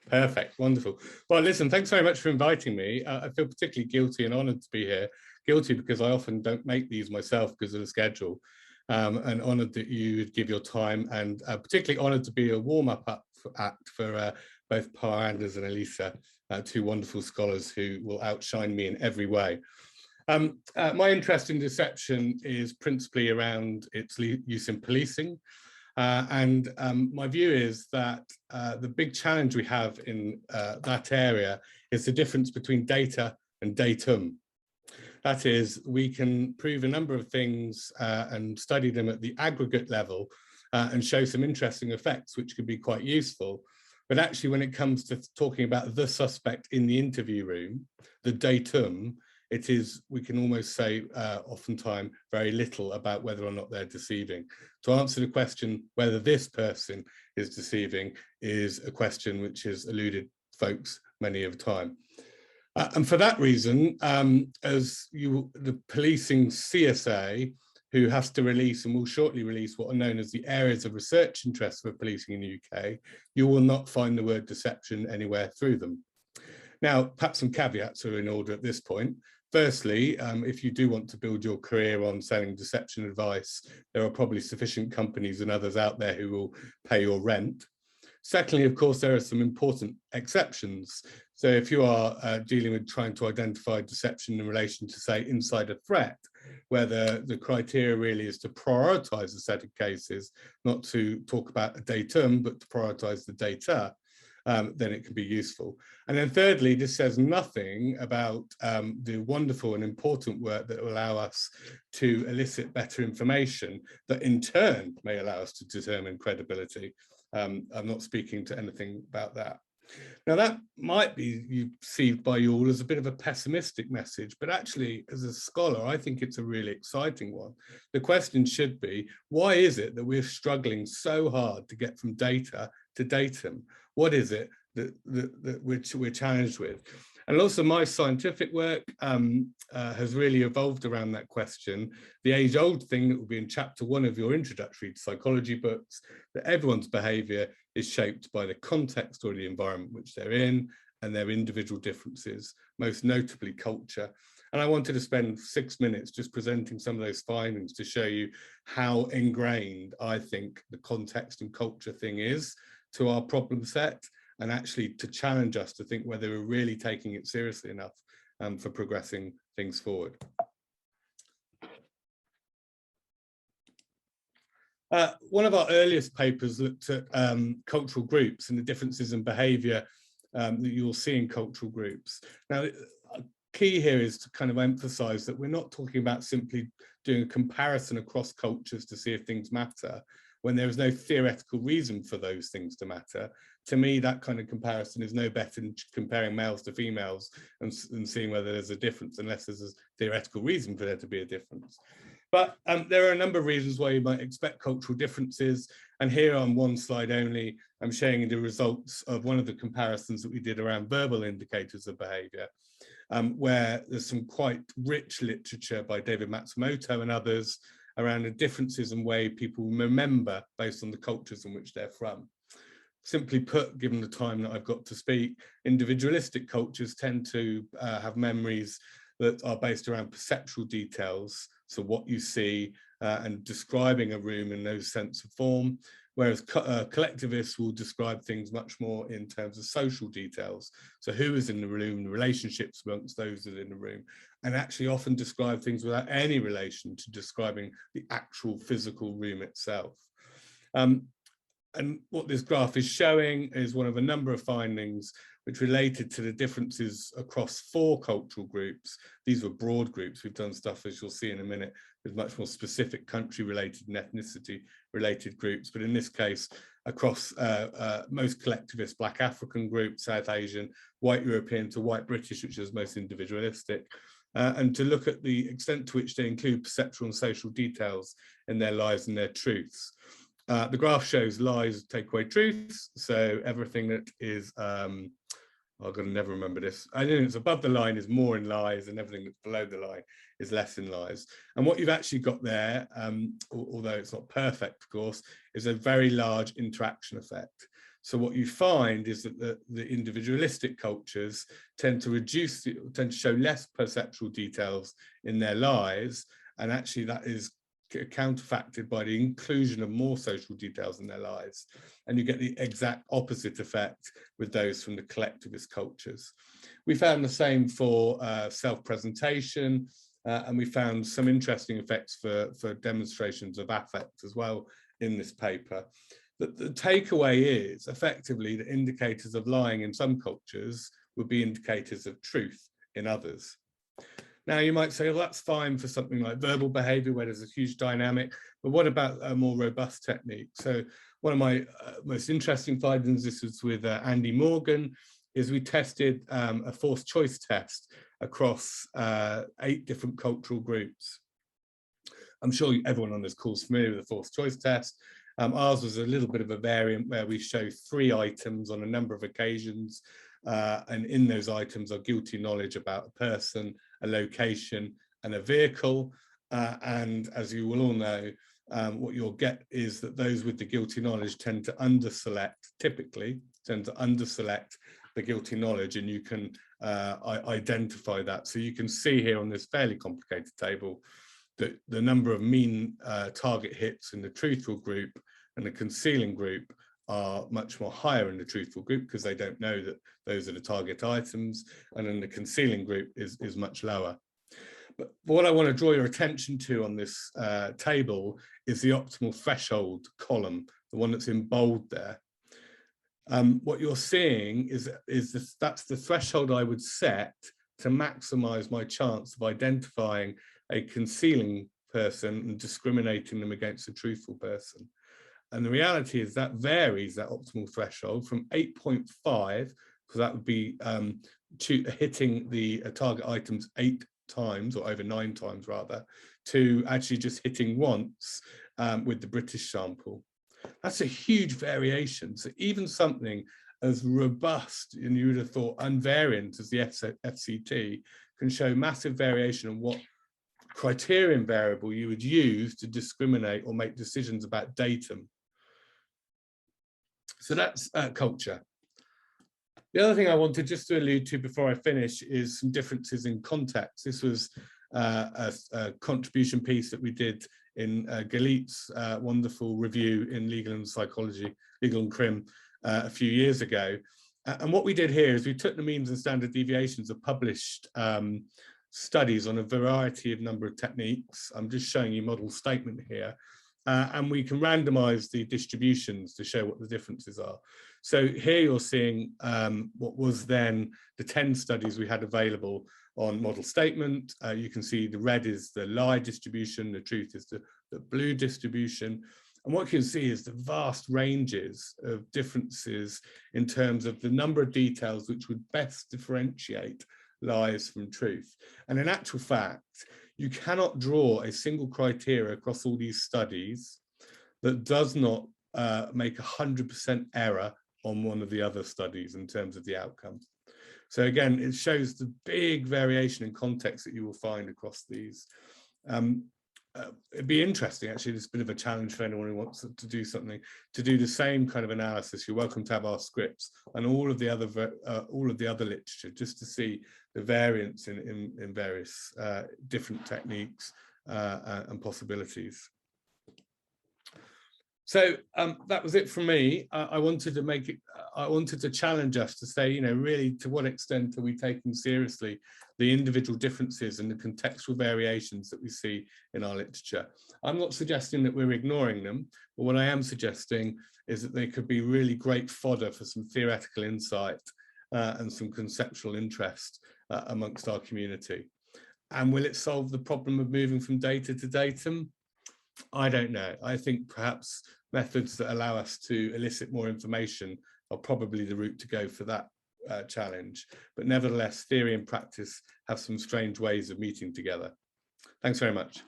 Perfect, wonderful. Well, listen, thanks very much for inviting me. I feel particularly guilty and honoured to be here. Guilty because I often don't make these myself because of the schedule, and honoured that you would give your time, and particularly honoured to be a warm-up act for both Pa Anders and Elisa, two wonderful scholars who will outshine me in every way. My interest in deception is principally around its use in policing. My view is that the big challenge we have in that area is the difference between data and datum. That is, we can prove a number of things and study them at the aggregate level and show some interesting effects, which could be quite useful. But actually, when it comes to talking about the suspect in the interview room, the datum, it is, we can almost say oftentimes very little about whether or not they're deceiving. To answer the question whether this person is deceiving is a question which has eluded folks many of the time. And for that reason, the policing CSA, who has to release and will shortly release what are known as the areas of research interest for policing in the UK, you will not find the word deception anywhere through them. Now, perhaps some caveats are in order at this point. Firstly, if you do want to build your career on selling deception advice, there are probably sufficient companies and others out there who will pay your rent. Secondly, of course, there are some important exceptions. So if you are dealing with trying to identify deception in relation to, say, insider threat, where the criteria really is to prioritize a set of cases, not to talk about a datum, but to prioritize the data, then it can be useful. And then thirdly, this says nothing about the wonderful and important work that will allow us to elicit better information that in turn may allow us to determine credibility. I'm not speaking to anything about that. Now, that might be perceived by you all as a bit of a pessimistic message, but actually, as a scholar, I think it's a really exciting one. The question should be, why is it that we're struggling so hard to get from data to datum? What is it that we're challenged with? And also my scientific work has really evolved around that question. The age-old thing that will be in chapter 1 of your introductory psychology books, that everyone's behaviour is shaped by the context or the environment which they're in and their individual differences, most notably culture. And I wanted to spend 6 minutes just presenting some of those findings to show you how ingrained I think the context and culture thing is to our problem set, and actually to challenge us to think whether we're really taking it seriously enough for progressing things forward. One of our earliest papers looked at cultural groups and the differences in behaviour that you'll see in cultural groups. Now, key here is to kind of emphasise that we're not talking about simply doing a comparison across cultures to see if things matter, when there is no theoretical reason for those things to matter. To me, that kind of comparison is no better than comparing males to females and seeing whether there's a difference, unless there's a theoretical reason for there to be a difference. But there are a number of reasons why you might expect cultural differences. And here on one slide only, I'm showing you the results of one of the comparisons that we did around verbal indicators of behaviour, where there's some quite rich literature by David Matsumoto and others around the differences in way people remember based on the cultures in which they're from. Simply put, given the time that I've got to speak, individualistic cultures tend to have memories that are based around perceptual details, so what you see and describing a room in those sense of form, whereas collectivists will describe things much more in terms of social details. So who is in the room, the relationships amongst those that are in the room, and actually often describe things without any relation to describing the actual physical room itself. And what this graph is showing is one of a number of findings which related to the differences across 4 cultural groups. These were broad groups. We've done stuff, as you'll see in a minute, with much more specific country-related and ethnicity-related groups. But in this case, across most collectivist Black African groups, South Asian, white European to white British, which is most individualistic, and to look at the extent to which they include perceptual and social details in their lives and their truths. The graph shows lies take away truths, so everything that is, I've got to never remember this, anything that's above the line is more in lies, and everything that's below the line is less in lies. And what you've actually got there, although it's not perfect, of course, is a very large interaction effect. So what you find is that the individualistic cultures tend to show less perceptual details in their lives, and actually that is counterfacted by the inclusion of more social details in their lives. And you get the exact opposite effect with those from the collectivist cultures. We found the same for self-presentation, and we found some interesting effects for demonstrations of affect as well in this paper. The takeaway is effectively that indicators of lying in some cultures would be indicators of truth in others. Now you might say, well, that's fine for something like verbal behavior where there's a huge dynamic, but what about a more robust technique? So one of my most interesting findings, this was with Andy Morgan, is we tested a forced choice test across 8 different cultural groups. I'm sure everyone on this call is familiar with the forced choice test. Ours was a little bit of a variant where we show 3 items on a number of occasions, and in those items are guilty knowledge about a person, a location, and a vehicle. And as you will all know, what you'll get is that those with the guilty knowledge tend to typically tend to underselect the guilty knowledge, and you can identify that. So you can see here on this fairly complicated table that the number of mean target hits in the truthful group and the concealing group are much more higher in the truthful group because they don't know that those are the target items, and then the concealing group is much lower. But what I want to draw your attention to on this table is the optimal threshold column, the one that's in bold there. What you're seeing that's the threshold I would set to maximize my chance of identifying a concealing person and discriminating them against a truthful person. And the reality is that varies, that optimal threshold, from 8.5, because that would be hitting the target items 8 times, or over 9 times rather, to actually just hitting once with the British sample. That's a huge variation. So even something as robust, and you would have thought unvariant as the FCT, can show massive variation in what criterion variable you would use to discriminate or make decisions about datum. So that's culture. The other thing I wanted just to allude to before I finish is some differences in context. This was a contribution piece that we did in Galit's wonderful review in Legal and Psychology, Legal and Crim, a few years ago. And what we did here is we took the means and standard deviations of published studies on a variety of number of techniques. I'm just showing you model statement here. And we can randomize the distributions to show what the differences are. So here you're seeing what was then the 10 studies we had available on model statement. You can see the red is the lie distribution, the truth is the blue distribution. And what you can see is the vast ranges of differences in terms of the number of details which would best differentiate lies from truth. And in actual fact, you cannot draw a single criteria across all these studies that does not make 100% error on one of the other studies in terms of the outcomes. So again, it shows the big variation in context that you will find across these. It'd be interesting, actually, it's a bit of a challenge for anyone who wants to do something, to do the same kind of analysis. You're welcome to have our scripts and all of the other literature, just to see the variance in various different techniques and possibilities. So that was it from me. I wanted to challenge us to say, really, to what extent are we taking seriously the individual differences and the contextual variations that we see in our literature. I'm not suggesting that we're ignoring them, but what I am suggesting is that they could be really great fodder for some theoretical insight and some conceptual interest amongst our community. And will it solve the problem of moving from data to datum? I don't know. I think perhaps methods that allow us to elicit more information are probably the route to go for that challenge. But nevertheless, theory and practice have some strange ways of meeting together. Thanks very much.